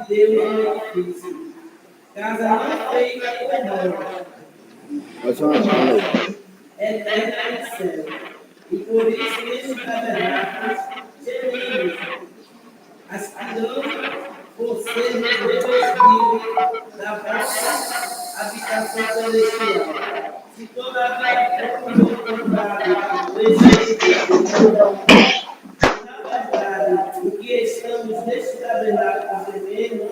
de Deus no edifício, casa não feita por mãos, eterna no céu. E por isso, neste tabernáculo, gememos, aspirando por sermos revestidos da vossa habitação celestial. Se todavia formos encontrados rejeitos, na verdade, o que estamos neste tabernáculo gemendo,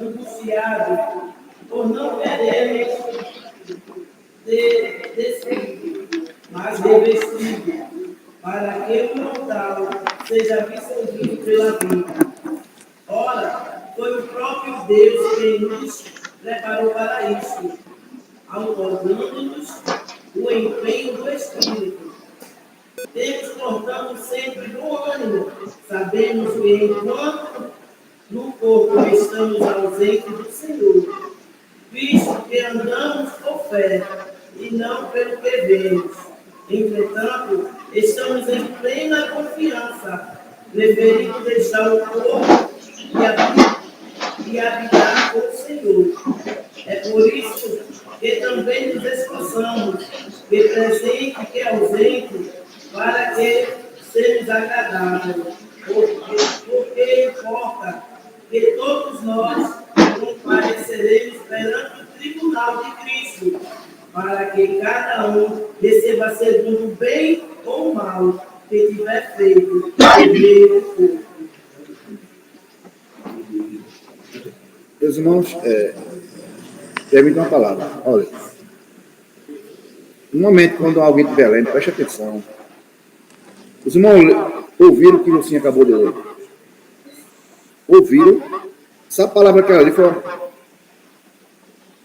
angustiados, por não queremos ter despido, mas revestido, para que o mortal seja absorvido pela vida. Ora, foi o próprio Deus quem nos preparou para isso, outorgando-nos o empenho do Espírito. Temos, portanto, sempre bom ânimo. Sabemos que, enquanto no corpo estamos ausentes do Senhor, visto que andamos por fé e não pelo que vemos. Entretanto, estamos em plena confiança, preferindo deixar o corpo e habitar com o Senhor. É por isso que também nos esforçamos, que presente, que ausente, para que sejamos agradáveis, porque importa que todos nós compareceremos perante o tribunal de Cristo, para que cada um receba segundo o bem ou o mal que tiver feito em meio ao corpo. Meus irmãos, permitam uma palavra. Olha, no momento quando alguém estiver lendo, preste atenção. Os irmãos ouviram o que o senhor acabou de ler? Ouviram? Essa palavra que ela ali foi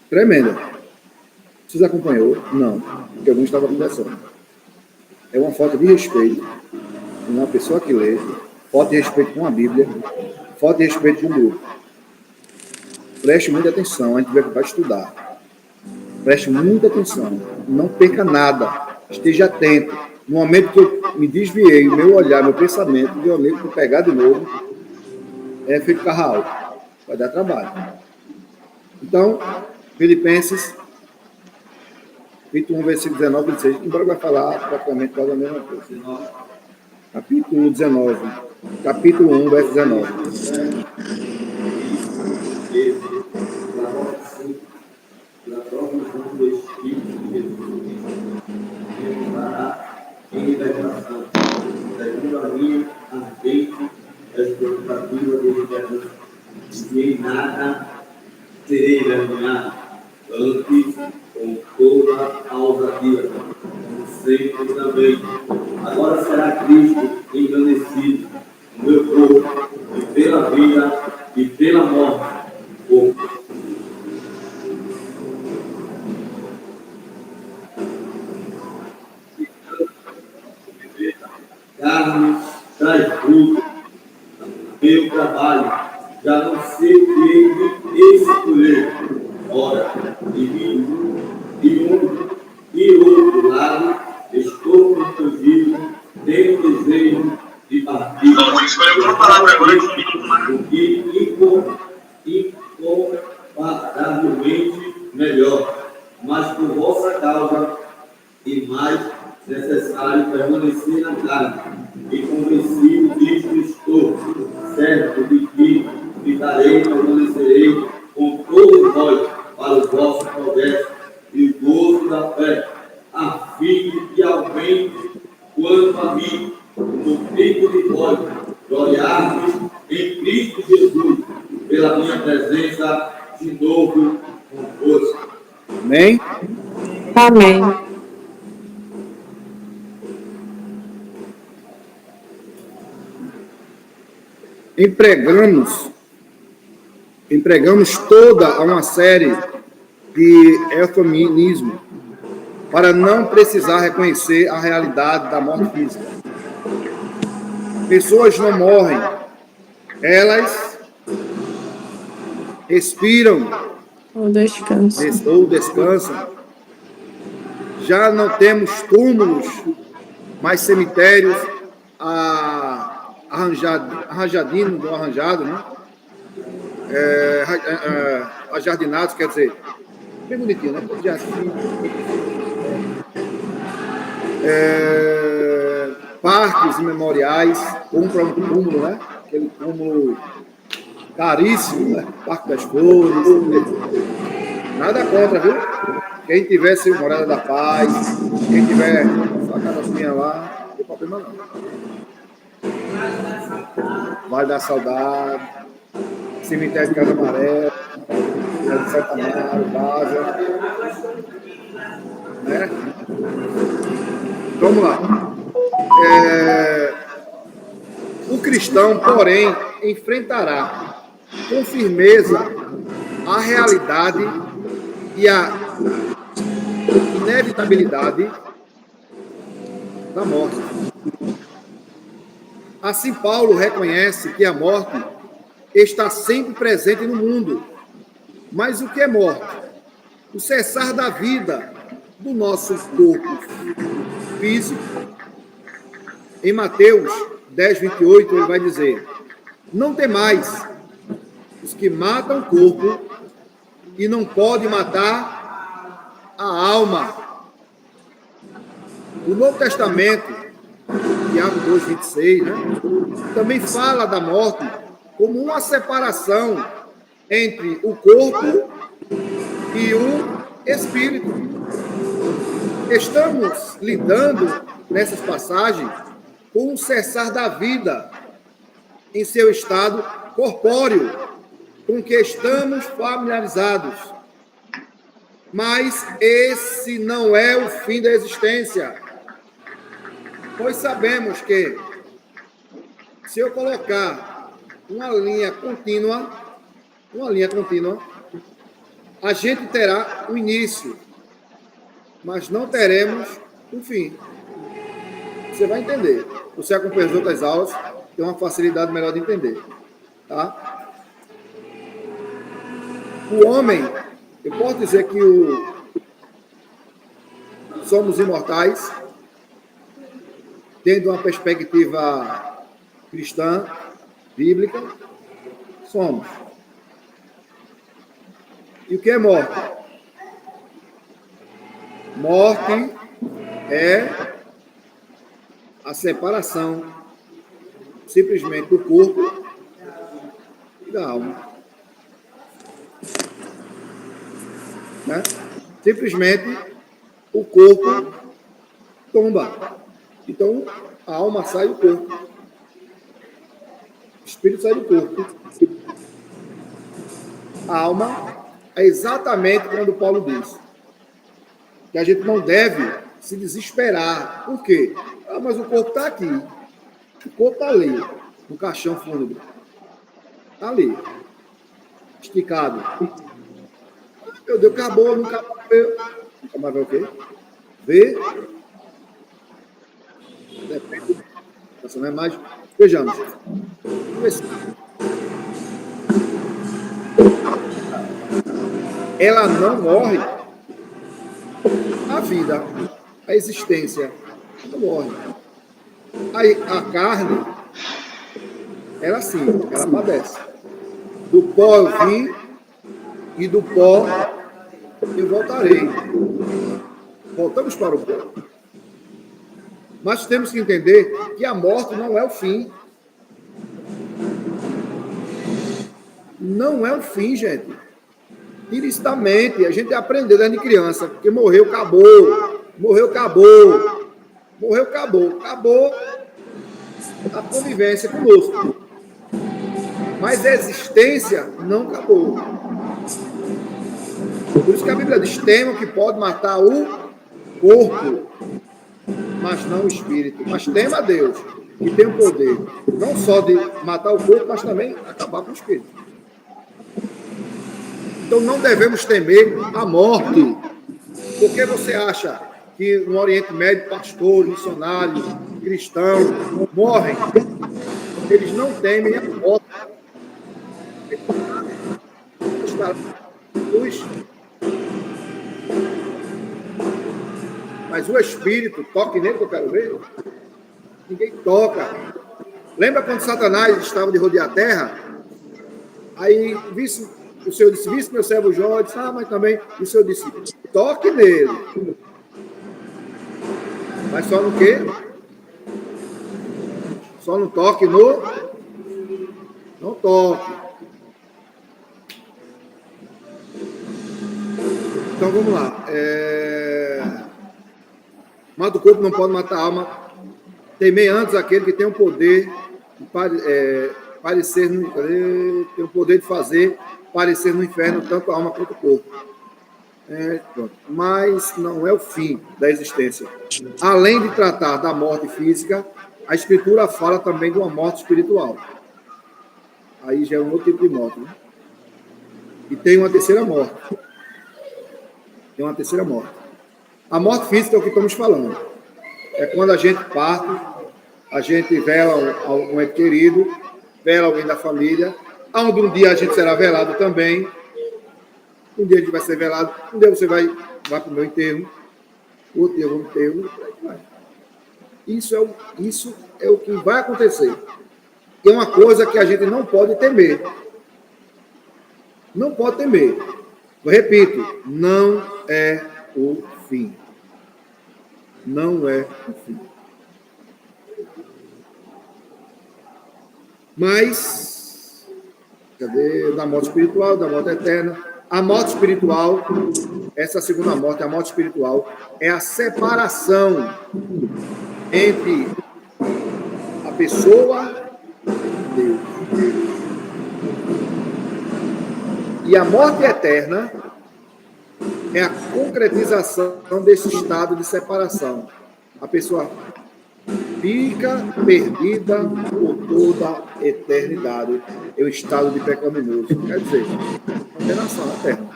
tremenda. Vocês acompanhou? Não, porque alguns estavam conversando. É uma falta de respeito com uma pessoa que lê, falta de respeito com a Bíblia, falta de respeito com o grupo. Preste muita atenção, a gente vai estudar. Preste muita atenção, não perca nada, esteja atento. No momento que eu me desviei, o meu olhar, meu pensamento, meu amigo, para pegar de novo, é feito carral, vai dar trabalho. Então, Filipenses 21, versículo 19 e 26, embora vai falar praticamente quase a mesma coisa. Capítulo 19, capítulo 1, verso 19. Na própria mão do Espírito de Jesus, que nos dará em libertação, segundo a minha ardente expectativa de liberdade, e em nada serei envergonhado, antes com toda a ousadia, sempre também. Agora será Cristo engrandecido no meu corpo, e pela vida e pela morte, carne traz fruto, meu trabalho, já não sei o que escolher. Ora, de um e outro lado, estou confundido, tenho desejo de partir. Vamos escolher uma palavra agora que incomparavelmente melhor, mas por vossa causa e mais necessário permanecer na carne, e convencido disto estou, certo de que ficarei e permanecerei com todos vós para o vosso progresso e o gozo da fé, a fim de que aumente quanto a mim, no tempo de vós, gloriar-vos em Cristo Jesus, pela minha presença de novo convosco. Amém? Amém. Empregamos toda uma série de eufemismo para não precisar reconhecer a realidade da morte física. Pessoas não morrem, elas respiram ou descansam. Já não temos túmulos, mas cemitérios arranjado, né? ajardinados, quer dizer, bem bonitinho, né? Parques e memoriais, um para um túmulo, né? Aquele túmulo caríssimo, né? Parque das Flores. Nada contra, viu? Quem tivesse Morada da Paz, quem tiver sua casinha lá, não tem problema não. Vale da Saudade, Cemitério de Casa Amarela, de Santa Amaro, Vaza. Né? Vamos lá. O cristão, porém, enfrentará com firmeza a realidade e a inevitabilidade da morte. Assim, Paulo reconhece que a morte está sempre presente no mundo. Mas o que é morte? O cessar da vida do nosso corpo físico. Em Mateus 10, 28, ele vai dizer: não temais os que matam o corpo e não podem matar a alma. O Novo Testamento, Tiago 2, 26, né, também fala da morte como uma separação entre o corpo e o espírito. Estamos lidando, nessas passagens, com o cessar da vida em seu estado corpóreo, com que estamos familiarizados. Mas esse não é o fim da existência. Pois sabemos que, se eu colocar uma linha contínua, a gente terá um início, mas não teremos um fim. Você vai entender. Você acompanha as outras aulas, tem uma facilidade melhor de entender. Tá? O homem, eu posso dizer que somos imortais, tendo uma perspectiva cristã, bíblica, somos. E o que é morte? Morte é a separação simplesmente do corpo e da alma. Né? Simplesmente o corpo tomba. Então, a alma sai do corpo. O espírito sai do corpo. A alma é exatamente quando Paulo diz que a gente não deve se desesperar. Por quê? Mas o corpo está aqui. O corpo está ali, no caixão fúnebre. Está ali. Esticado. Meu Deus, acabou, nunca mais veio. Nunca mais vai o quê? Ver. Depende. Essa não é mais. Vejamos. Ela não morre. A vida, a existência, não morre. A carne, ela sim, ela padece. Do pó eu vim e do pó eu voltarei. Voltamos para o pó. Mas temos que entender que a morte não é o fim. Não é o fim, gente. Tira isso da mente. A gente aprendeu desde criança. Porque morreu, acabou. Morreu, acabou. Morreu, acabou. Acabou a convivência conosco. Mas a existência não acabou. Por isso que a Bíblia diz: tema que pode matar o corpo, mas não o espírito. Mas tema a Deus, que tem o poder não só de matar o corpo, mas também acabar com o espírito. Então não devemos temer a morte. Porque você acha que no Oriente Médio, pastores, missionários, cristãos morrem? Eles não temem a morte. Mas o espírito, toque nele que eu quero ver. Ninguém toca. Lembra quando Satanás estava de rodear a terra? Aí o Senhor disse, visse meu servo Jó, disse, mas também, e o Senhor disse, toque nele. Mas só no quê? Só no toque no... Não toque. Então vamos lá. Mata o corpo, não pode matar a alma. Temei antes aquele que tem o poder de parecer tem o poder de fazer parecer no inferno tanto a alma quanto o corpo. Pronto. Mas não é o fim da existência. Além de tratar da morte física, a Escritura fala também de uma morte espiritual. Aí já é um outro tipo de morte. Né? E tem uma terceira morte. Tem uma terceira morte. A morte física é o que estamos falando. É quando a gente parte, a gente vela algum ente querido, vela alguém da família, onde um dia a gente será velado também. Um dia a gente vai ser velado, um dia você vai para o meu enterro, outro dia eu vou no enterro, vai. Isso é o que vai acontecer. É uma coisa que a gente não pode temer. Não pode temer. Eu repito, não é o fim. Não é o fim. Mas, cadê? Da morte espiritual, da morte eterna. A morte espiritual, essa segunda morte, a morte espiritual, é a separação entre a pessoa e Deus. E a morte eterna é a concretização desse estado de separação. A pessoa fica perdida por toda a eternidade. É o estado de pecaminoso. Quer dizer, condenação eterna.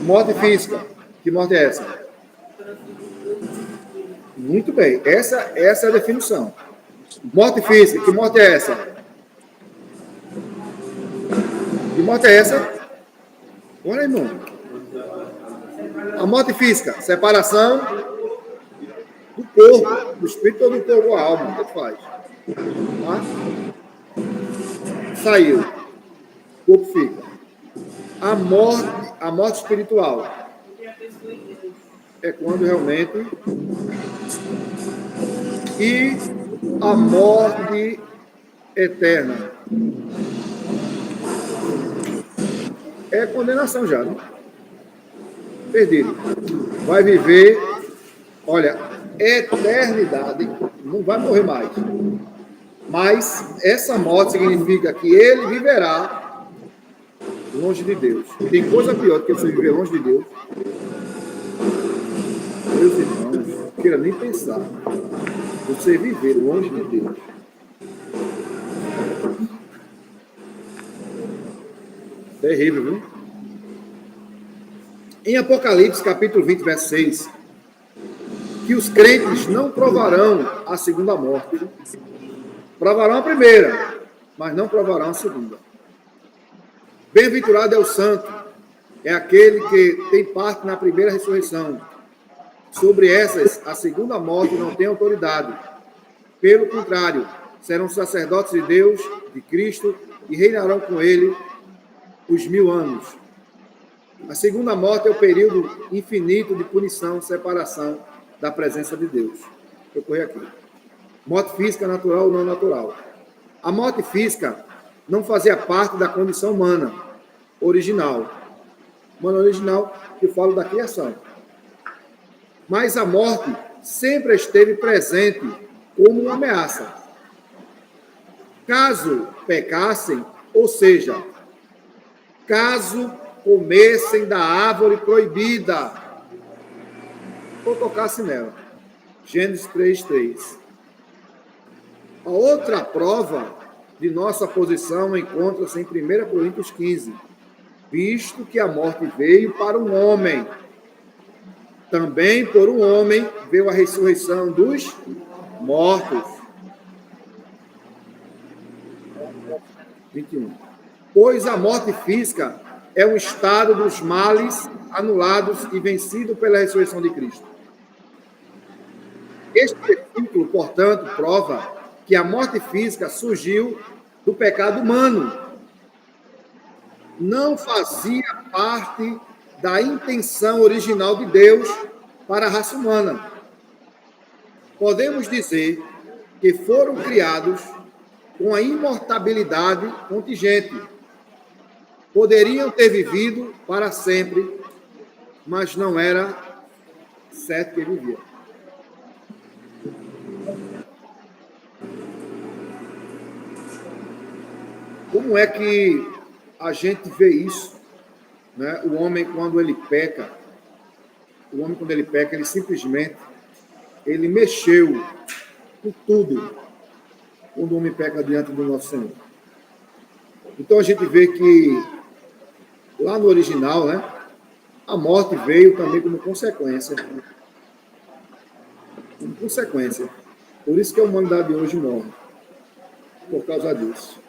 Morte física. Que morte é essa? Muito bem. Essa é a definição. Morte física. Que morte é essa? Que morte é essa? Olha, irmão. A morte física. Separação do corpo, do espírito ou do corpo, a alma. O que faz? Tá? Saiu. O corpo fica. A morte espiritual é quando realmente... E a morte eterna é condenação já, né? Perdido. Vai viver, olha, eternidade, não vai morrer mais. Mas essa morte significa que ele viverá longe de Deus. Tem coisa pior do que você viver longe de Deus. Meus irmãos, não queira nem pensar. Você viver longe de Deus. Terrível, viu? Em Apocalipse, capítulo 20, verso 6, que os crentes não provarão a segunda morte. Provarão a primeira, mas não provarão a segunda. Bem-aventurado é o santo, é aquele que tem parte na primeira ressurreição. Sobre essas, a segunda morte não tem autoridade. Pelo contrário, serão sacerdotes de Deus, de Cristo, e reinarão com ele os 1000 anos. A segunda morte é o período infinito de punição, separação da presença de Deus. Deixa eu correr aqui. Morte física, natural ou não natural. A morte física não fazia parte da condição humana original. Humana original, que eu falo da criação. Mas a morte sempre esteve presente como uma ameaça. Caso pecassem, ou seja, caso comessem da árvore proibida, ou tocassem nela. Gênesis 3:3. A outra prova de nossa posição encontra-se em 1 Coríntios 15. Visto que a morte veio para um homem, também por um homem veio a ressurreição dos mortos. 21. Pois a morte física é um estado dos males anulados e vencido pela ressurreição de Cristo. Este versículo, portanto, prova que a morte física surgiu do pecado humano. Não fazia parte da intenção original de Deus para a raça humana. Podemos dizer que foram criados com a imortalidade contingente. Poderiam ter vivido para sempre, mas não era certo que vivia. Como é que a gente vê isso? Né? O homem, quando ele peca, ele simplesmente mexeu com tudo quando o homem peca diante do nosso Senhor. Então a gente vê que lá no original, né, a morte veio também como consequência. Como consequência. Por isso que a humanidade hoje morre. Por causa disso.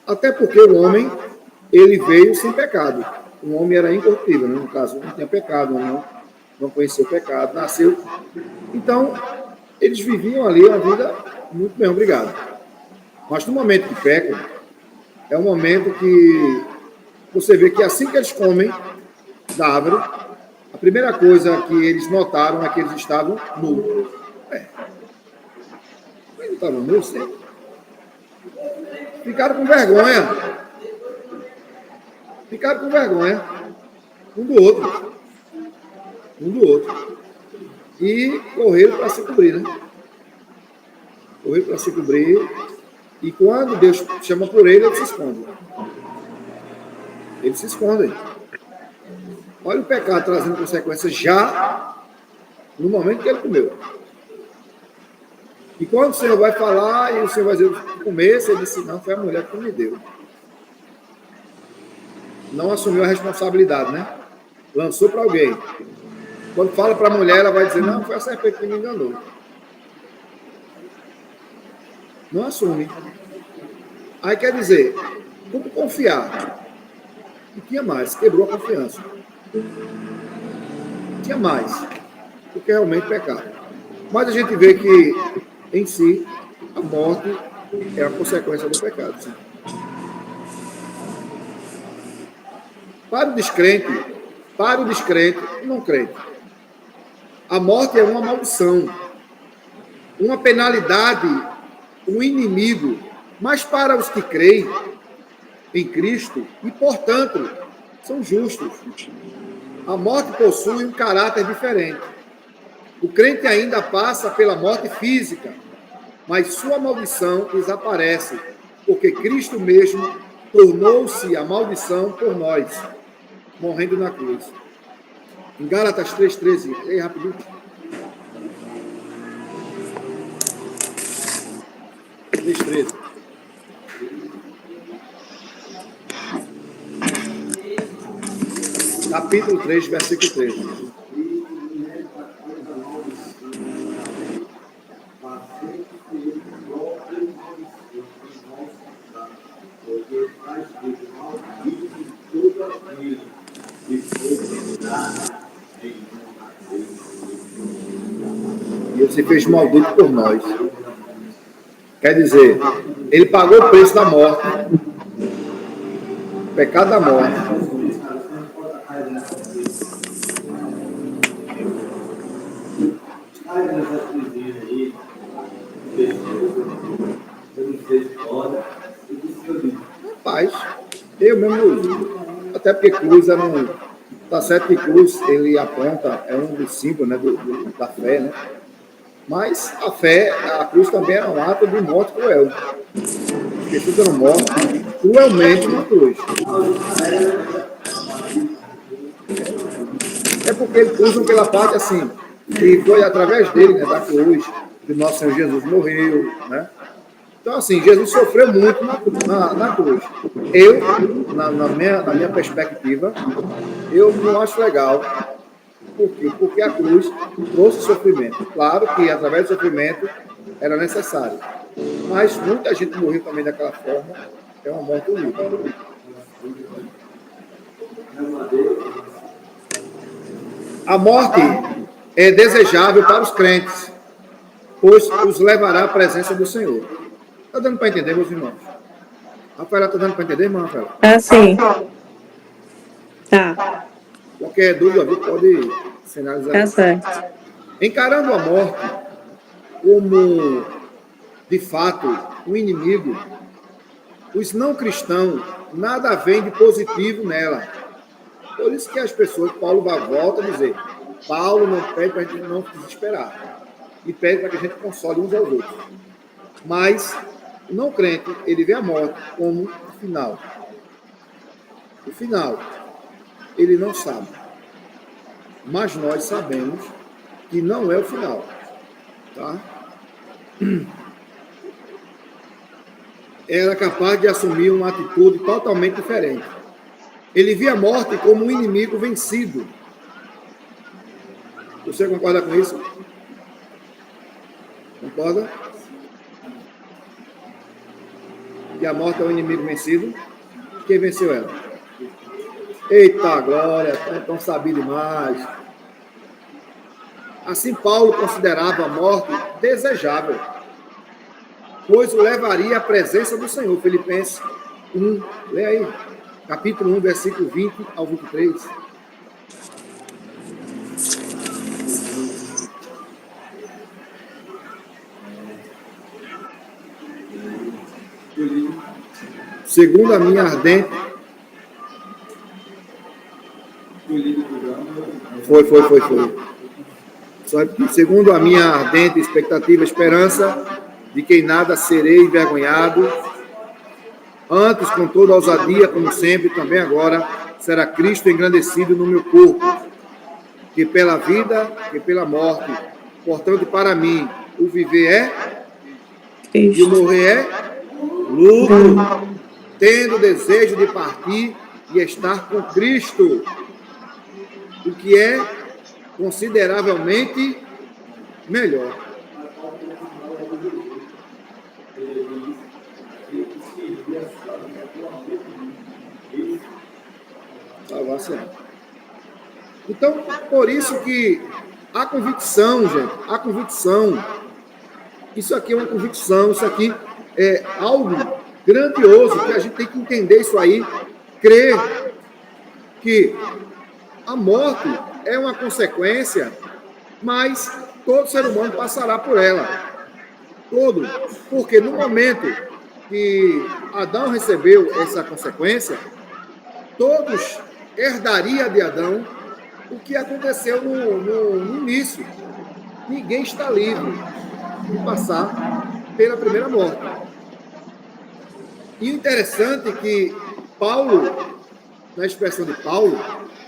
Até porque o homem, ele veio sem pecado. O homem era incorruptível, né? No caso, não tinha pecado, não conhecia o pecado, nasceu. Então, eles viviam ali uma vida muito bem, obrigado. Mas no momento que pecam, é um momento que você vê que assim que eles comem da árvore, a primeira coisa que eles notaram é que eles estavam nus. Eles estavam nus sempre. Ficaram com vergonha. Um do outro. E correram para se cobrir, né? E quando Deus chama por ele, eles se escondem. Olha o pecado trazendo consequências já no momento que ele comeu. E quando o Senhor vai falar, e o Senhor vai dizer, comer, ele disse, não, foi a mulher que me deu. Não assumiu a responsabilidade, né? Lançou para alguém. Quando fala para a mulher, ela vai dizer, não, foi a serpente que me enganou. Não assume. Aí quer dizer, como confiar? Não tinha mais, quebrou a confiança. Não tinha mais, porque realmente pecado. Mas a gente vê que, em si, a morte é a consequência do pecado. Sim. Para o descrente, não crente, a morte é uma maldição, uma penalidade, um inimigo, mas para os que creem em Cristo e, portanto, são justos. A morte possui um caráter diferente. O crente ainda passa pela morte física, mas sua maldição desaparece, porque Cristo mesmo tornou-se a maldição por nós, morrendo na cruz. Em Gálatas 3,13, ei, rapidinho. 3,13. Capítulo 3, versículo 13. E ele se fez maldito por nós. Quer dizer, ele pagou o preço da morte, o pecado da morte. Rapaz, eu mesmo uso. Até porque cruz era um. Tá certo que cruz, ele aponta, é um dos símbolos, né, da fé, né? Mas a cruz também era um ato de morte cruel. Porque tudo era morte cruelmente na cruz. É porque eles usam pela parte assim, que foi através dele, né, da cruz, que o nosso Senhor Jesus morreu, né? Então, assim, Jesus sofreu muito na cruz. Eu, na minha perspectiva, eu não acho legal. Por quê? Porque a cruz trouxe sofrimento. Claro que, através do sofrimento, era necessário. Mas muita gente morreu também daquela forma. É uma morte horrível. A morte é desejável para os crentes, pois os levará à presença do Senhor. Está dando para entender, meus irmãos? Rafaela, está dando para entender, irmã Rafaela? Tá sim. Tá. Qualquer dúvida, pode sinalizar. Tá certo. Encarando a morte como, de fato, um inimigo, os não cristãos, nada vem de positivo nela. Por isso que as pessoas, Paulo volta a dizer, Paulo não pede para a gente não desesperar, e pede para que a gente console uns aos outros. Mas o não crente, ele vê a morte como o final. O final, ele não sabe. Mas nós sabemos que não é o final. Tá? Era capaz de assumir uma atitude totalmente diferente. Ele via a morte como um inimigo vencido. Você concorda com isso? Concorda? Que a morte é um inimigo vencido? Quem venceu ela? Eita glória, tão sabido demais. Assim Paulo considerava a morte desejável, pois o levaria à presença do Senhor. Filipenses 1, lê aí, capítulo 1, versículo 20 ao 23. Segundo a minha ardente... Foi. Segundo a minha ardente expectativa, esperança de que em nada serei envergonhado, antes, com toda ousadia, como sempre, também agora, será Cristo engrandecido no meu corpo, que pela vida, que pela morte, portanto, para mim, o viver é e o morrer é lucro, tendo desejo de partir e estar com Cristo, o que é consideravelmente melhor. Então, por isso que a convicção, gente, a convicção, isso aqui é uma convicção, isso aqui é algo grandioso, que a gente tem que entender isso aí, crer que a morte é uma consequência, mas todo ser humano passará por ela. Todo. Porque no momento que Adão recebeu essa consequência, todos herdariam de Adão o que aconteceu no início. Ninguém está livre de passar pela primeira morte. E o interessante é que Paulo, na expressão de Paulo,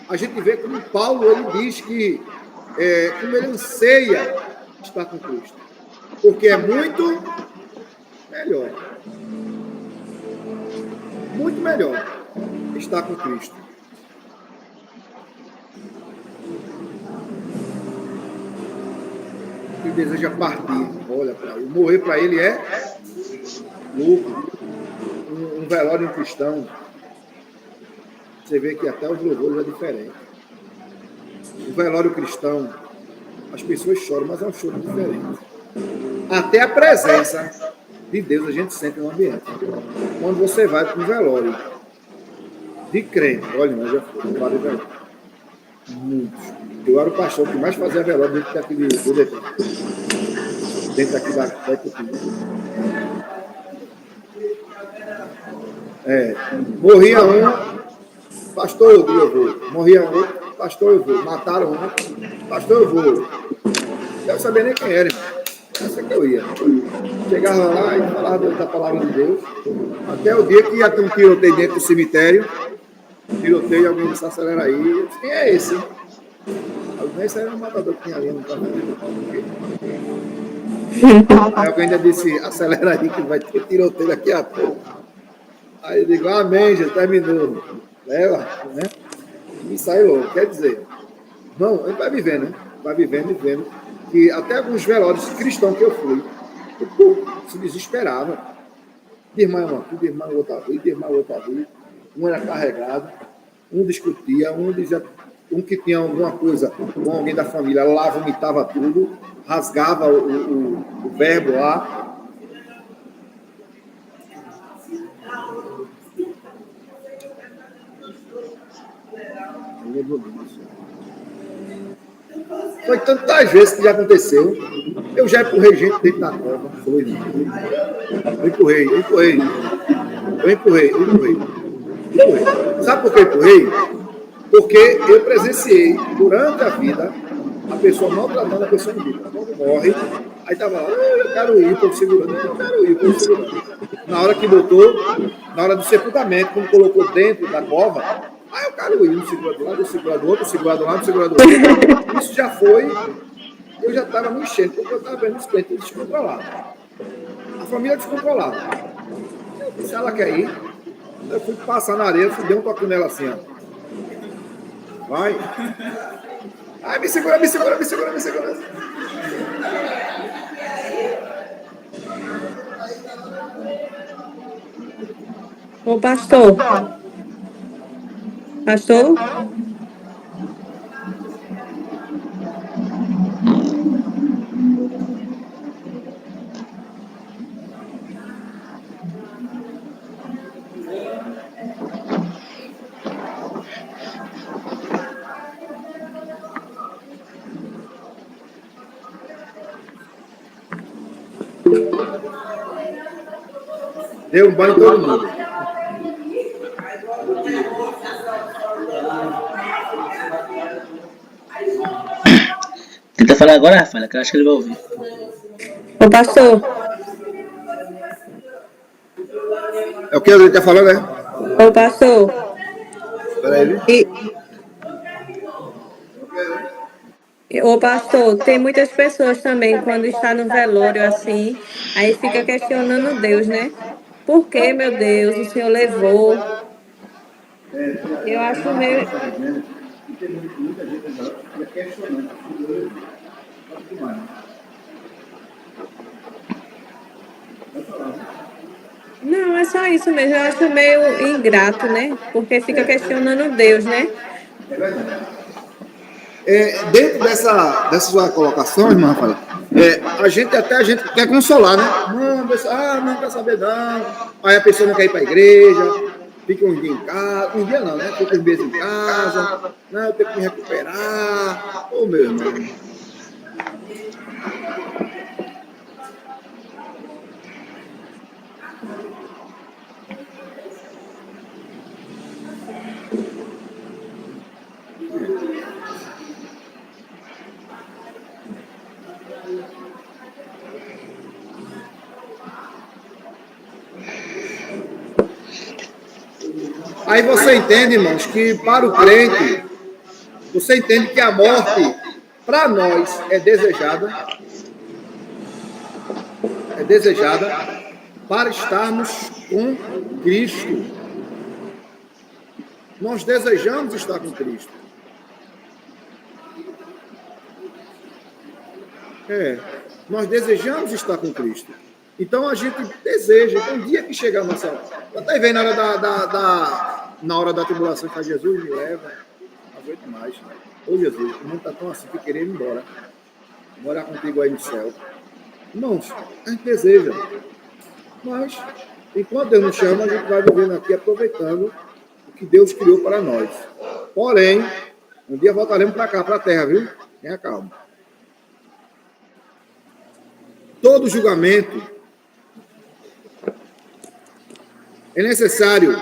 a gente vê como Paulo ele diz que como ele anseia estar com Cristo. Porque é muito melhor. Muito melhor estar com Cristo. Ele deseja partir. Olha para ele. Morrer para ele é lucro. Um velório cristão. Você vê que até os louvores é diferente. O velório cristão, as pessoas choram, mas é um choro diferente. Até a presença de Deus a gente sente no ambiente. Quando você vai para um velório de crente, olha, nós já fomos para o velório. Muitos. Eu era o pastor que mais fazia velório dentro daquele dentro daqui da morria um, pastor, eu vou. Morria um, pastor, eu vou. Mataram um, pastor, eu vou. Eu não sabia nem quem era, irmão. Essa que eu ia. Chegava lá e falava da palavra de Deus. Até o dia que ia ter um tiroteio dentro do cemitério. Tiroteio e alguém disse, acelera aí. Eu disse, quem é esse? Esse era um matador que tinha ali no canal. Aí alguém ainda disse, acelera aí que vai ter tiroteio daqui a pouco. Aí eu digo, amém, já terminou. Leva, né? E sai logo. Quer dizer, não, a gente vai vivendo, né? Vai vivendo. Que até alguns velórios cristãos que eu fui, o povo se desesperava. De irmã uma coisa, de irmã outra vez, de irmã outra vez. Um era carregado, um discutia, um dizia, um que tinha alguma coisa com alguém da família, lá vomitava tudo, rasgava o verbo lá. Eu lembro disso. Foi tantas vezes que já aconteceu. Eu já empurrei gente dentro da cova. Foi, eu empurrei. Sabe por que eu empurrei? Porque eu presenciei, durante a vida, a pessoa maltratando a pessoa em vida. Quando morre, aí estava lá, eu quero ir, o povo segurando, eu quero ir, o povo segurando. Na hora que botou, na hora do sepultamento, quando colocou dentro da cova, aí eu quero ir, um segura do lado, um segura do outro, um segura do lado, um segura do outro. Isso já foi, eu já estava me enchendo, porque eu estava vendo os clientes descontrolados. A família descontrolada. Eu disse, ela quer ir. Eu fui passar na areia, fui dar um toque nela assim, ó. Vai. Ai, me segura. Ô, pastor. Pastor? Deu um banho em todo mundo. Tenta falar agora, Rafael, que eu acho que ele vai ouvir. Ô, pastor. É o que ele está falando, né? Ô, pastor. Espera aí. Ô, pastor, tem muitas pessoas também, quando está no velório assim, aí fica questionando Deus, né? Por que, meu Deus, o Senhor levou? Eu acho meio. Tem muita gente que questionando. Não, é só isso mesmo. Eu acho meio ingrato, né? Porque fica questionando Deus, né? É verdade. Dentro dessa sua colocação, irmã Rafael, a gente quer consolar, né? Não quer saber não. Aí a pessoa não quer ir para a igreja, fica um dia em casa, um dia não, né? Fica uns meses em casa, não, eu tenho que me recuperar. Ô, meu irmão. Aí você entende, irmãos, que para o crente, você entende que a morte, para nós, é desejada para estarmos com Cristo. Nós desejamos estar com Cristo. Nós desejamos estar com Cristo. Então a gente deseja, então um dia que chegar a nossa hora. Eu estou vendo na hora da tribulação que Jesus me leva, não aguento mais. Ô Jesus, o mundo está tão assim que eu queria ir embora. Morar contigo aí no céu. Irmãos, a gente deseja. Mas, enquanto Deus nos chama, a gente vai vivendo aqui, aproveitando o que Deus criou para nós. Porém, um dia voltaremos para cá, para a terra, viu? Tenha calma. Todo julgamento é necessário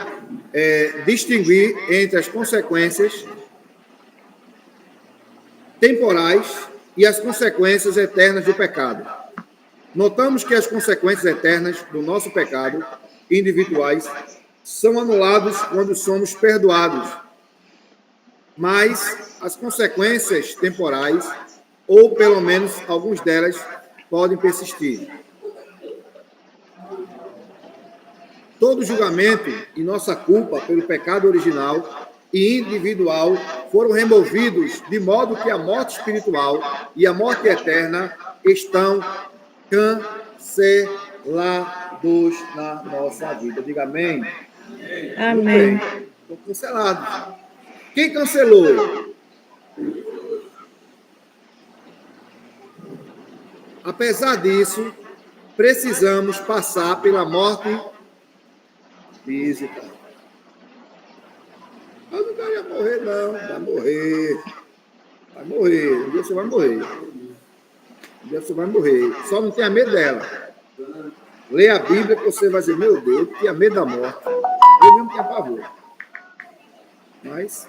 distinguir entre as consequências temporais e as consequências eternas do pecado. Notamos que as consequências eternas do nosso pecado, individuais, são anuladas quando somos perdoados. Mas as consequências temporais, ou pelo menos algumas delas, podem persistir. Todo julgamento e nossa culpa pelo pecado original e individual foram removidos de modo que a morte espiritual e a morte eterna estão cancelados na nossa vida. Diga amém. Amém. Estão cancelados. Quem cancelou? Apesar disso, precisamos passar pela morte física. Eu não queria morrer, não. Vai morrer. Vai morrer. Um dia você vai morrer. Um dia você vai morrer. Só não tenha medo dela. Leia a Bíblia que você vai dizer, meu Deus, eu tinha medo da morte. Eu mesmo tinha pavor. Mas...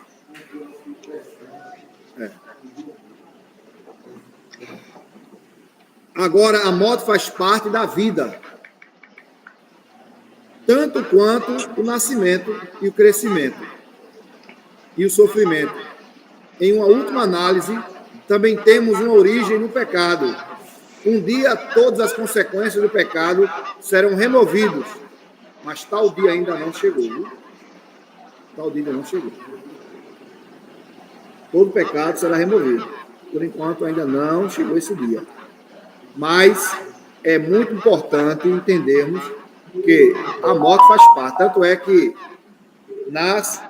Agora, a morte faz parte da vida. Tanto quanto o nascimento e o crescimento. E o sofrimento. Em uma última análise, também temos uma origem no pecado. Um dia, todas as consequências do pecado serão removidos. Mas tal dia ainda não chegou. Viu? Tal dia ainda não chegou. Todo pecado será removido. Por enquanto, ainda não chegou esse dia. Mas é muito importante entendermos que a morte faz parte. Tanto é que nasce,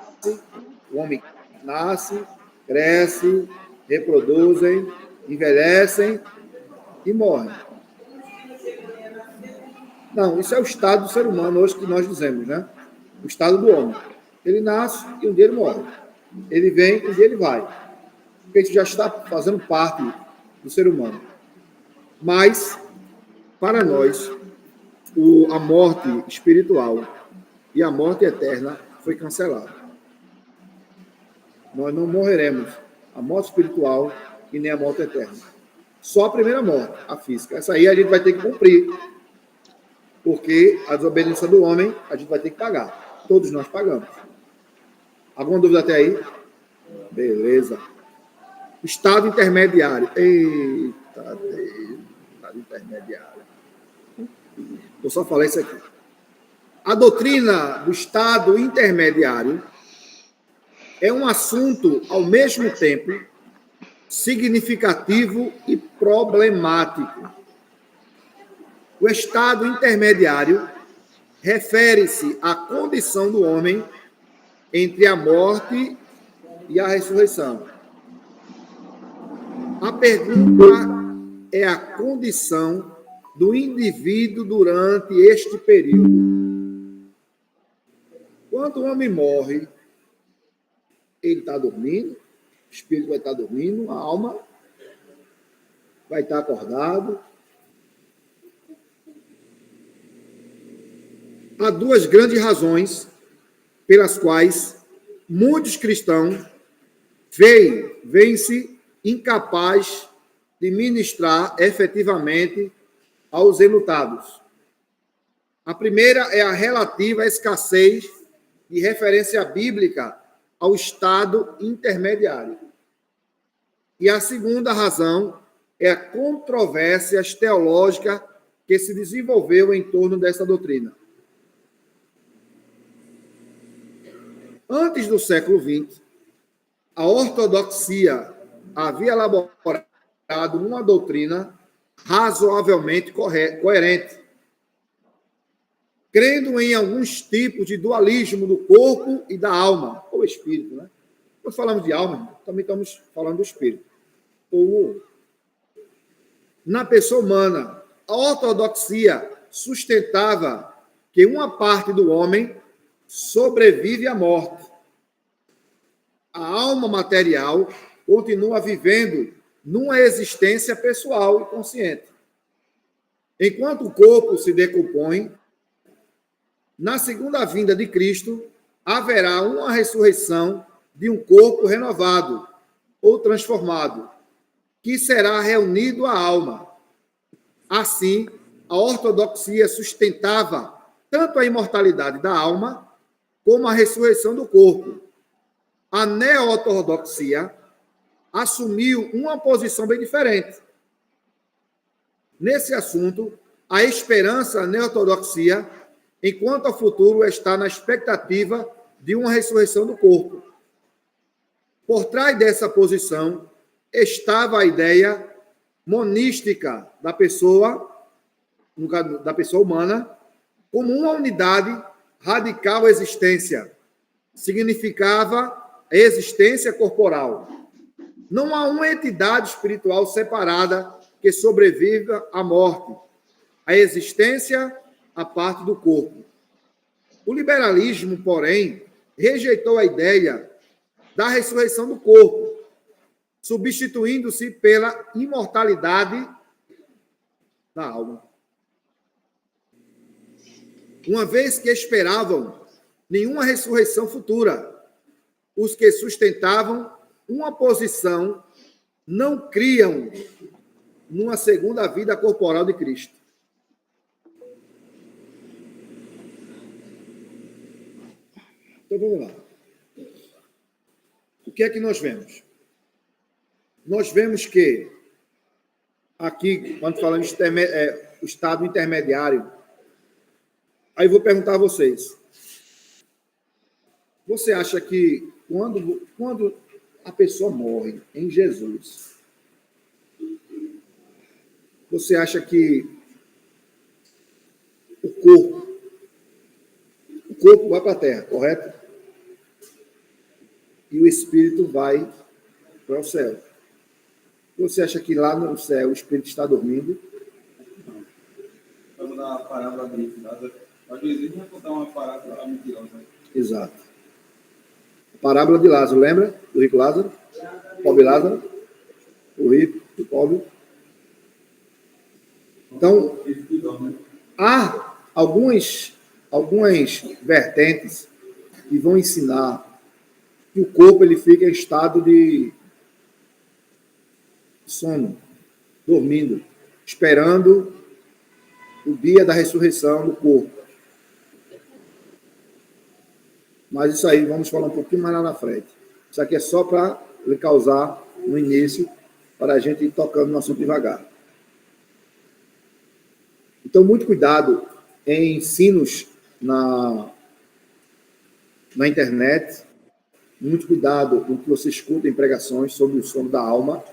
o homem nasce, cresce, reproduzem, envelhecem e morrem. Não, isso é o estado do ser humano hoje que nós dizemos, né? O estado do homem. Ele nasce e um dia ele morre. Ele vem e um dia ele vai. Porque isso já está fazendo parte do ser humano. Mas, para nós, a morte espiritual e a morte eterna foi cancelada. Nós não morreremos a morte espiritual e nem a morte eterna. Só a primeira morte, a física. Essa aí a gente vai ter que cumprir. Porque a desobediência do homem, a gente vai ter que pagar. Todos nós pagamos. Alguma dúvida até aí? Beleza. Estado intermediário. Eita Deus. Estado intermediário. Eu só falei isso aqui. A doutrina do estado intermediário é um assunto, ao mesmo tempo, significativo e problemático. O estado intermediário refere-se à condição do homem entre a morte e a ressurreição. A pergunta é a condição do indivíduo durante este período. Quando o homem morre, ele está dormindo, o espírito vai estar dormindo, a alma vai estar acordado. Há duas grandes razões pelas quais muitos cristãos veem-se incapazes de ministrar efetivamente aos enlutados. A primeira é a relativa escassez de referência bíblica ao estado intermediário. E a segunda razão é a controvérsia teológica que se desenvolveu em torno dessa doutrina. Antes do século XX, a ortodoxia havia elaborado uma doutrina razoavelmente coerente, crendo em alguns tipos de dualismo do corpo e da alma, ou espírito, né? Quando falamos de alma, também estamos falando do espírito. Na pessoa humana, a ortodoxia sustentava que uma parte do homem sobrevive à morte. A alma material continua vivendo numa existência pessoal e consciente. Enquanto o corpo se decompõe, na segunda vinda de Cristo, haverá uma ressurreição de um corpo renovado ou transformado, que será reunido à alma. Assim, a ortodoxia sustentava tanto a imortalidade da alma como a ressurreição do corpo. A neo-ortodoxia assumiu uma posição bem diferente. Nesse assunto, a esperança neo-ortodoxia, enquanto ao futuro, está na expectativa de uma ressurreição do corpo. Por trás dessa posição estava a ideia monística da pessoa, no caso da pessoa humana, como uma unidade radical existência. Significava a existência corporal. Não há uma entidade espiritual separada que sobreviva à morte, à existência à parte do corpo. O liberalismo, porém, rejeitou a ideia da ressurreição do corpo, substituindo-se pela imortalidade da alma. Uma vez que esperavam nenhuma ressurreição futura, os que sustentavam uma posição não criam numa segunda vida corporal de Cristo. Então vamos lá. O que é que nós vemos? Nós vemos que aqui, quando falamos de o estado intermediário, aí eu vou perguntar a vocês. Você acha que quando a pessoa morre em Jesus, você acha que o corpo vai para a terra, correto? E o espírito vai para o céu. Você acha que lá no céu o espírito está dormindo? Vamos dar a parábola de Lázaro. Mas Jesus vai contar uma parábola mentirosa. Exato. A parábola de Lázaro, lembra? Do rico Lázaro? O pobre Lázaro? O rico, o pobre. Então, há algumas vertentes que vão ensinar que o corpo ele fica em estado de sono, dormindo, esperando o dia da ressurreição do corpo. Mas isso aí, vamos falar um pouquinho mais lá na frente. Isso aqui é só para lhe causar no início, para a gente ir tocando no assunto devagar. Então, muito cuidado em ensinos na internet, muito cuidado com o que você escuta em pregações sobre o sono da alma.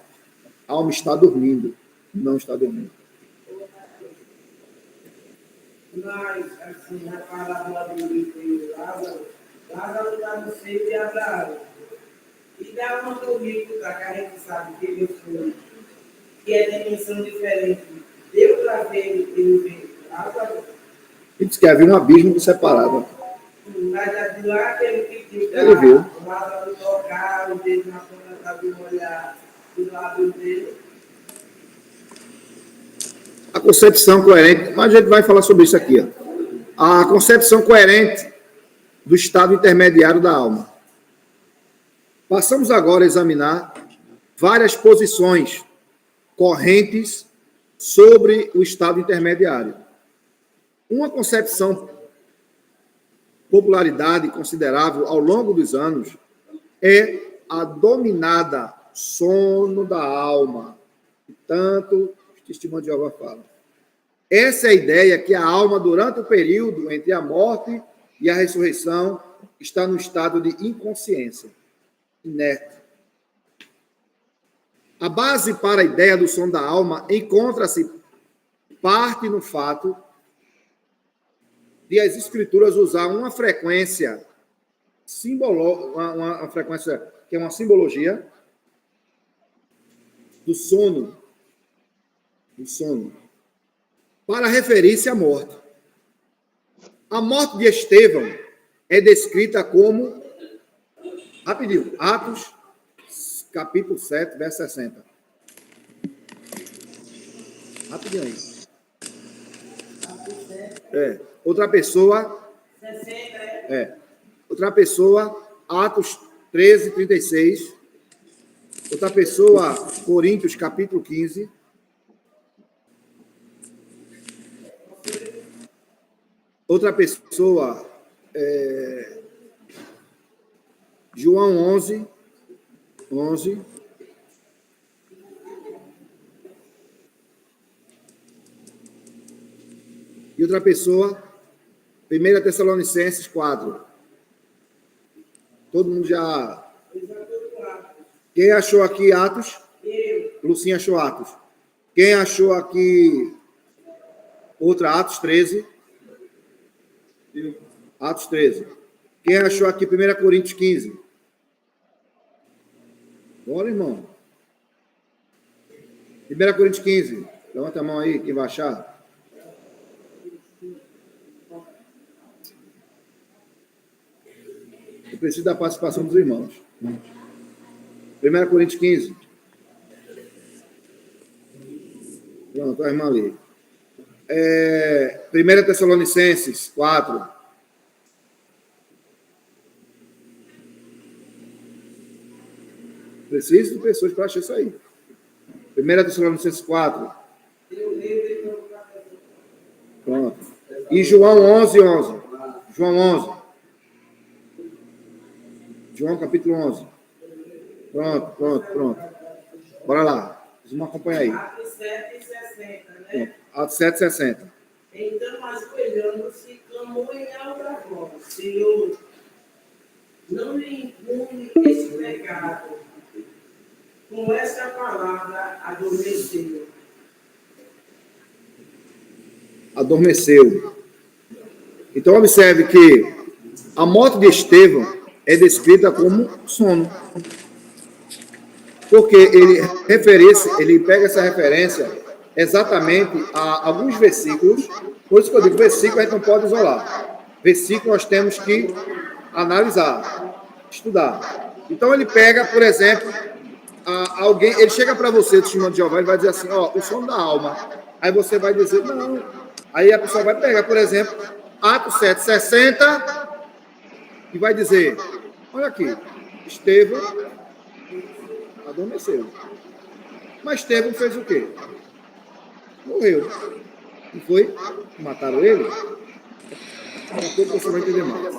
A alma está dormindo, não está dormindo. Mas, assim, na parábola do Lázaro está no seio de Abraão. E dá uma do rico, que a gente sabe que ele foi, que é dimensão diferente. Deu para ver ele Lázaro. E diz que havia um abismo separado. Mas de lá que ele pediu Ele viu. o Lázaro tocar o dedo na ponta do olhar do lado dele. A concepção coerente, mas a gente vai falar sobre isso aqui. Ó. A concepção coerente do estado intermediário da alma. Passamos agora a examinar várias posições correntes sobre o estado intermediário. Uma concepção popularidade considerável ao longo dos anos é a dominada sono da alma. Tanto o Testemunho de Jeová fala. Essa é a ideia que a alma, durante o período entre a morte e a ressurreição, está no estado de inconsciência, inerte. A base para a ideia do sono da alma encontra-se parte no fato de as escrituras usar uma frequência uma frequência que é uma simbologia do sono para referir-se à morte. A morte de Estevão é descrita como rapidinho, Atos capítulo 7, verso 60. Rapidinho aí. Outra pessoa. 60, Outra pessoa, Atos 13, 36. Outra pessoa, Coríntios, capítulo 15. Outra pessoa, João 11. E outra pessoa, 1 Tessalonicenses 4. Todo mundo já... Quem achou aqui Atos? Lucinha achou Atos. Quem achou aqui outra Atos 13? Atos 13. Quem achou aqui 1 Coríntios 15? Bora, irmão. 1 Coríntios 15. Levanta a mão aí, quem vai achar. Eu preciso da participação dos irmãos. 1 Coríntios 15. Pronto, a irmã ali. 1 Tessalonicenses 4. Preciso de pessoas para achar isso aí. 1 Tessalonicenses 4. Pronto. E João 11, 11. João 11. João capítulo 11. Pronto. Bora lá. Vocês vão acompanhar aí. Atos 7:60, né? Atos 7:60. Então, ajoelhando-se, clamou em alta voz: Senhor, não lhe impune este pecado. Com essa palavra, Adormeceu. Então, observe que a morte de Estevão é descrita como sono. Porque ele pega essa referência exatamente a alguns versículos. Por isso que eu digo, versículo a gente não pode isolar. Versículo nós temos que analisar, estudar. Então ele pega, por exemplo, alguém, ele chega para você, testemunho de Jeová, ele vai dizer assim, o sono da alma. Aí você vai dizer, não. Aí a pessoa vai pegar, por exemplo, Atos 7:60 e vai dizer, olha aqui, Estevão adormeceu. Mas Estevão fez o quê? Morreu. Não foi? Mataram ele? Daqui a pouco você vai entender mais.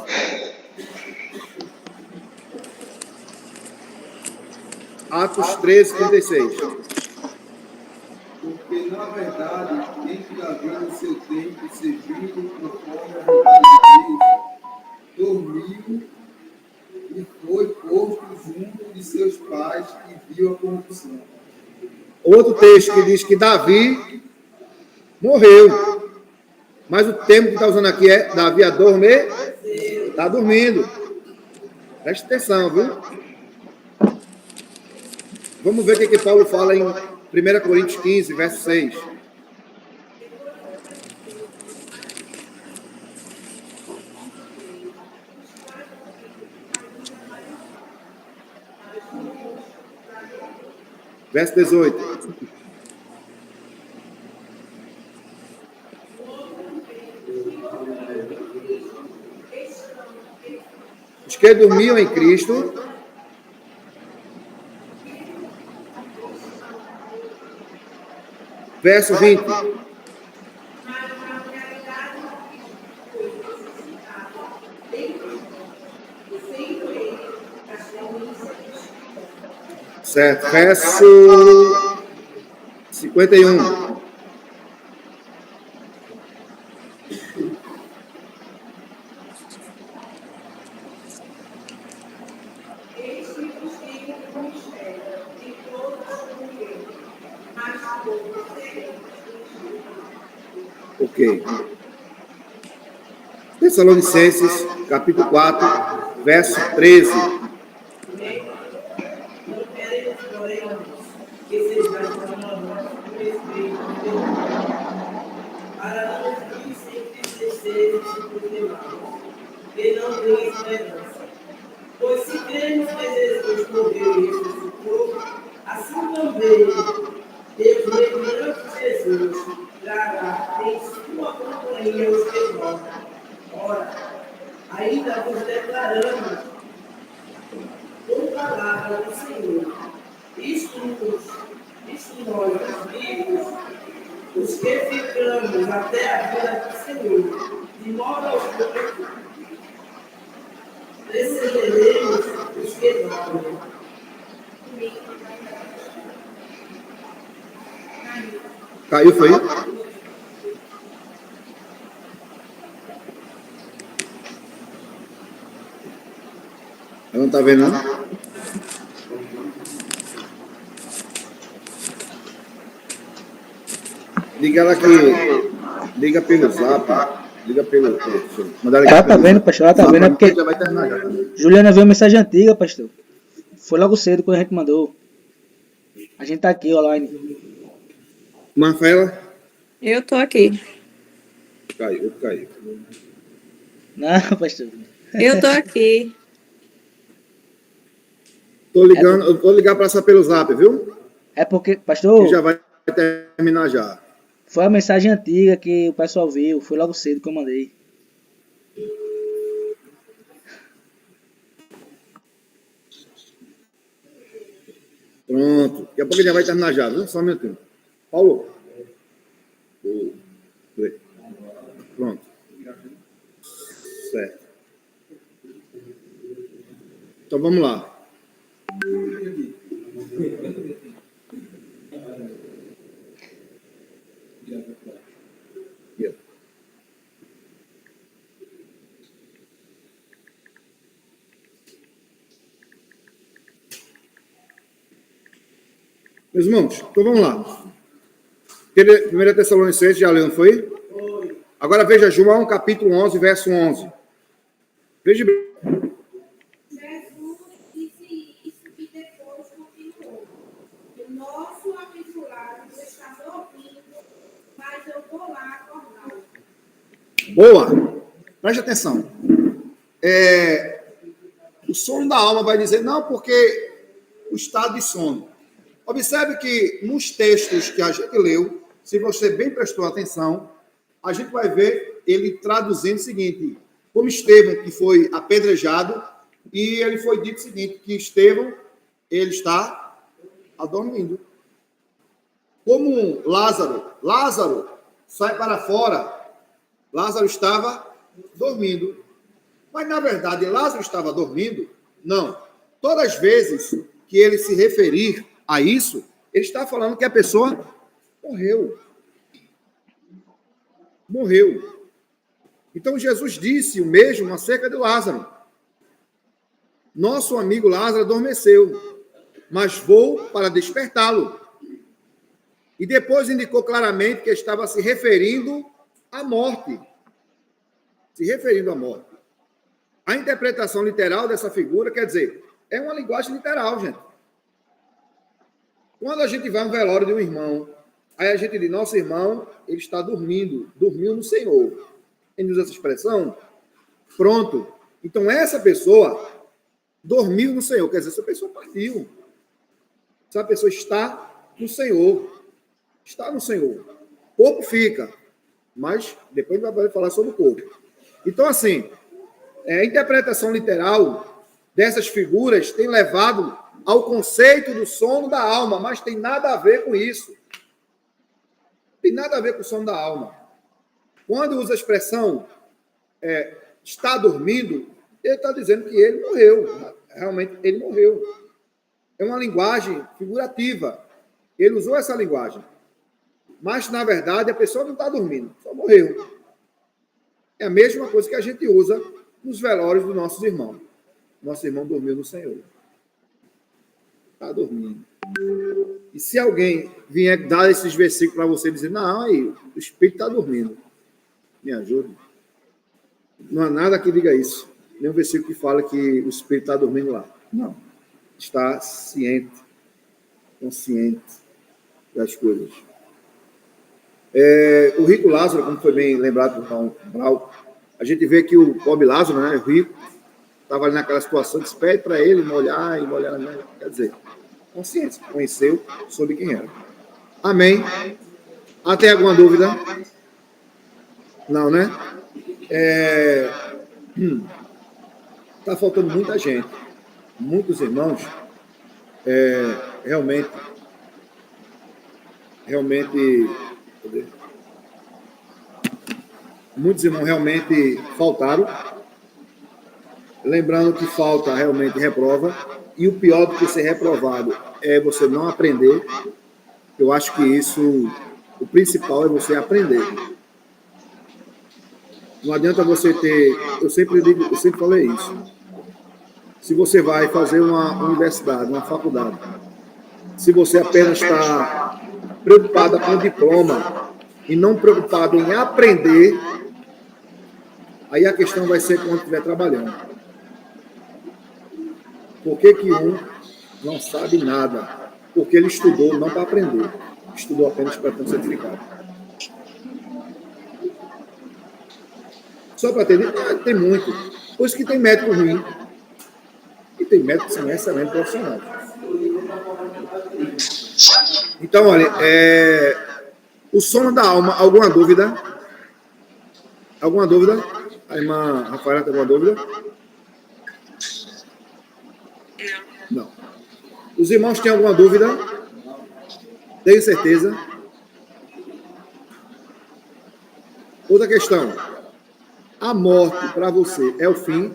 Atos 13:36. Porque, na verdade, quem Davi no seu tempo, servindo conforme a vontade de Deus, dormiu e foi posto junto de seus pais e viu a corrupção. Outro texto que diz que Davi morreu. Mas o termo que está usando aqui é Davi adormeceu. Está dormindo. Preste atenção, viu? Vamos ver o que Paulo fala em 1 Coríntios 15, verso 6. Verso 18. Os que dormiam em Cristo verso 20. Certo. Verso 51. Ok. Tessalonicenses, capítulo 4, verso 13. Não queremos, porém, que sejais ignorantes do Espírito de Deus, para não vos entristeceres por demais, que não tem esperança. Pois se cremos que Jesus morreu e ressuscitou, assim também Deus, mediante Jesus, trará em sua companhia os que dormem. Ora, ainda vos declaramos por palavra do Senhor, isto nós, os vivos, os que ficamos até a vida do Senhor, de modo algum precederemos os que dormem. Caiu, foi? Ela não está vendo, não? Liga ela aqui. Liga pelo zap. Liga pelo. Ela tá vendo, pastor. Ela tá vendo. É porque Já vai terminar, já. Juliana viu a mensagem antiga, pastor. Foi logo cedo quando a gente mandou. A gente tá aqui online. Rafaela? Eu tô aqui. Caiu. Não, pastor. Eu tô aqui. Tô ligando, eu vou ligar para pelo zap, viu? É porque, Que pastor, já vai terminar já. foi a mensagem antiga que o pessoal viu. Foi logo cedo que eu mandei. Pronto. Daqui a pouco já vai terminar já, viu? Só um minutinho. Paulo. Pronto. Certo. Então vamos lá. Meus irmãos, então vamos lá. 1 Tessalonicenses, já leu, não foi? Agora veja João, capítulo 11, verso 11. Veja bem. Jesus disse isso e depois continuou. O nosso abençoado está dormindo, mas eu vou lá acordá-lo. Boa. Preste atenção. O sono da alma vai dizer, não, porque o estado de sono. Observe que nos textos que a gente leu, se você bem prestou atenção, a gente vai ver ele traduzindo o seguinte, como Estevão, que foi apedrejado, e ele foi dito o seguinte, que Estevão, ele está dormindo. Como Lázaro sai para fora, Lázaro estava dormindo. Mas, na verdade, Lázaro estava dormindo? Não. Todas as vezes que ele se referir a isso, ele está falando que a pessoa morreu. Morreu. Então, Jesus disse o mesmo acerca de Lázaro. Nosso amigo Lázaro adormeceu, mas vou para despertá-lo. E depois indicou claramente que estava se referindo à morte. Se referindo à morte. A interpretação literal dessa figura, quer dizer, é uma linguagem literal, gente. Quando a gente vai a um velório de um irmão, aí a gente diz, nosso irmão, ele está dormindo, dormiu no Senhor. Ele usa essa expressão? Pronto. Então, essa pessoa dormiu no Senhor, quer dizer, essa pessoa partiu. Essa pessoa está no Senhor. Está no Senhor. O corpo fica, mas depois a gente vai falar sobre o corpo. Então, assim, a interpretação literal dessas figuras tem levado ao conceito do sono da alma, mas tem nada a ver com isso. Tem nada a ver com o sono da alma. Quando usa a expressão está dormindo, ele está dizendo que ele morreu. Realmente, ele morreu. É uma linguagem figurativa. Ele usou essa linguagem. Mas, na verdade, a pessoa não está dormindo, só morreu. É a mesma coisa que a gente usa nos velórios dos nossos irmãos. Nosso irmão dormiu no Senhor. Está dormindo. E se alguém vier dar esses versículos para você dizer, não, aí, o Espírito está dormindo. Me ajude. Não há nada que diga isso. Nenhum versículo que fala que o Espírito está dormindo lá. Não. Está ciente, consciente das coisas. O rico Lázaro, como foi bem lembrado por Brau, a gente vê que o pobre Lázaro, né, o rico, estava ali naquela situação que pede para ele molhar, quer dizer, consciência, conheceu, soube quem era. Amém? Até alguma dúvida? Não, né? Está faltando muita gente, muitos irmãos, realmente, muitos irmãos realmente faltaram. Lembrando que falta realmente reprova. E o pior do que ser reprovado é você não aprender. Eu acho que isso, o principal é você aprender. Não adianta você ter... Eu sempre falei isso. Se você vai fazer uma universidade, uma faculdade, se você apenas está preocupada com o diploma e não preocupado em aprender, aí a questão vai ser quando estiver trabalhando. Por que um não sabe nada? Porque ele estudou não para aprender, estudou apenas para ter um certificado. Só para ter, tem muito. Por isso que tem médico ruim. E tem médicos que são excelentes profissionais. Então, olha, o sono da alma, alguma dúvida? Alguma dúvida? A irmã Rafaela tem alguma dúvida? Não. Os irmãos têm alguma dúvida? Tenho certeza. Outra questão. A morte para você é o fim?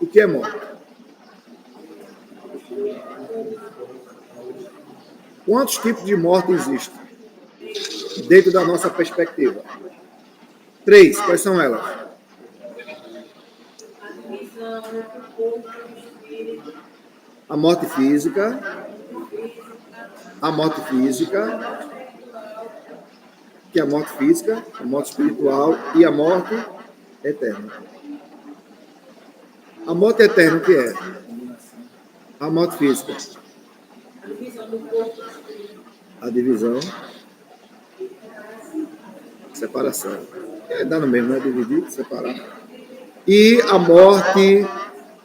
O que é morte? Quantos tipos de morte existem dentro da nossa perspectiva? 3. Quais são elas? A morte física. A morte física. Que é a morte física, a morte espiritual e a morte eterna. A morte eterna, o que é? A morte física. A divisão. Separação. Dá no mesmo, né? Dividir, separar. E a morte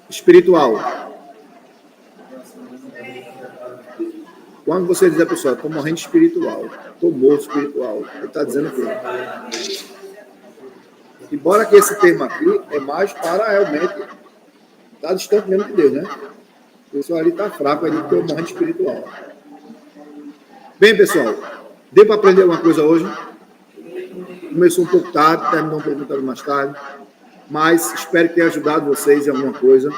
espiritual. Quando você diz a pessoa, estou morrendo espiritual, estou morto espiritual, ele está dizendo o quê? Embora que esse termo aqui é mais para realmente estar distante mesmo de Deus, né? A pessoa ali está fraco, ele estou morrendo espiritual. Bem, pessoal, deu para aprender alguma coisa hoje? Começou um pouco tarde, terminou um pouco mais tarde, mas espero que tenha ajudado vocês em alguma coisa.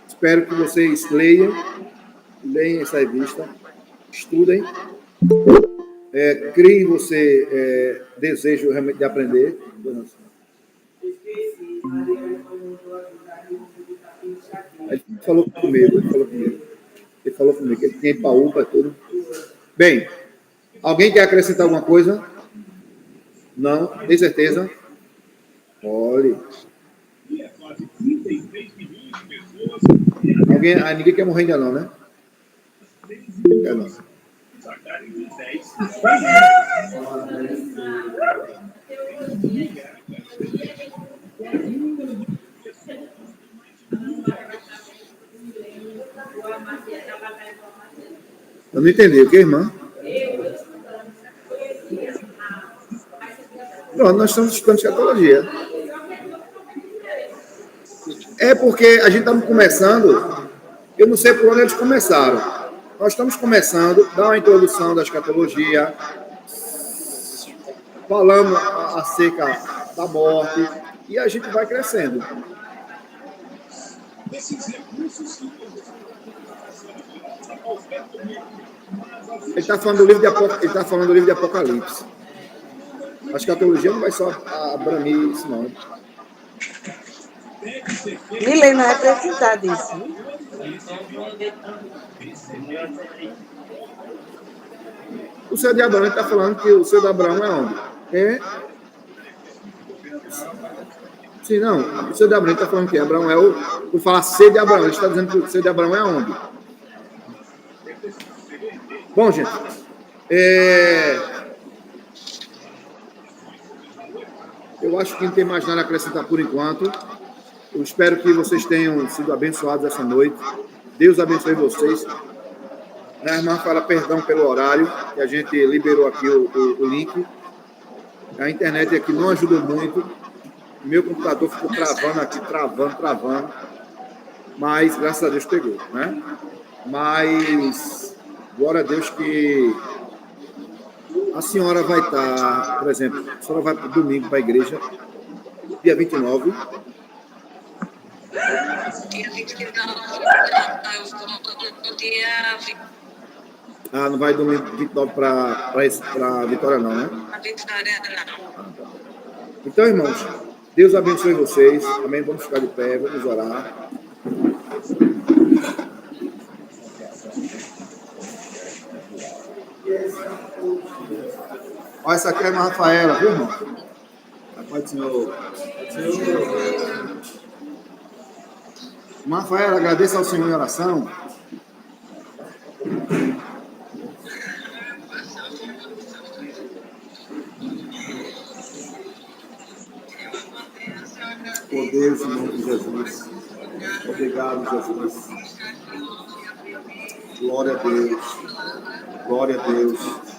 Espero que vocês leiam essa revista, estudem, criem em você desejo realmente de aprender. Ele falou comigo, ele falou comigo que ele tinha para UPA e tudo. Bem, alguém quer acrescentar alguma coisa? Não? Tem certeza? Olhe. Ninguém quer morrer ainda não, né? Quer não. Eu não entendi. O que, irmã? Não, nós estamos estudando escatologia. É porque a gente está começando, eu não sei por onde eles começaram. Nós estamos começando, dar uma introdução da escatologia, falando acerca da morte, e a gente vai crescendo. Ele está falando do livro de Apocalipse. A escatologia não vai só abranir isso, não. Milena não é precisar disso. O seu de Abraão está falando que o seu de Abraão é onde? Sim, não. O seu de Abraão está falando que Abraão é o... Por falar ser de Abraão, ele está dizendo que o seu de Abraão é onde? Bom, gente, eu acho que não tem mais nada a acrescentar por enquanto. Eu espero que vocês tenham sido abençoados essa noite. Deus abençoe vocês. A irmã fala perdão pelo horário, que a gente liberou aqui o link. A internet aqui não ajudou muito. Meu computador ficou travando aqui, travando. Mas, graças a Deus, pegou, né? Mas, glória a Deus que a senhora vai estar, por exemplo, a senhora vai domingo para a igreja, dia 29. Dia 29, no dia 20. Ah, não vai domingo 29 para Vitória não, né? A Vitória não. Então, irmãos, Deus abençoe vocês. Amém? Vamos ficar de pé, vamos orar. Olha, essa aqui é a irmã Rafaela, viu, irmão? A paz do Senhor. Irmã Rafaela, agradeça ao Senhor em oração. Deus, em nome de Jesus. Obrigado, Jesus. Glória a Deus. Glória a Deus.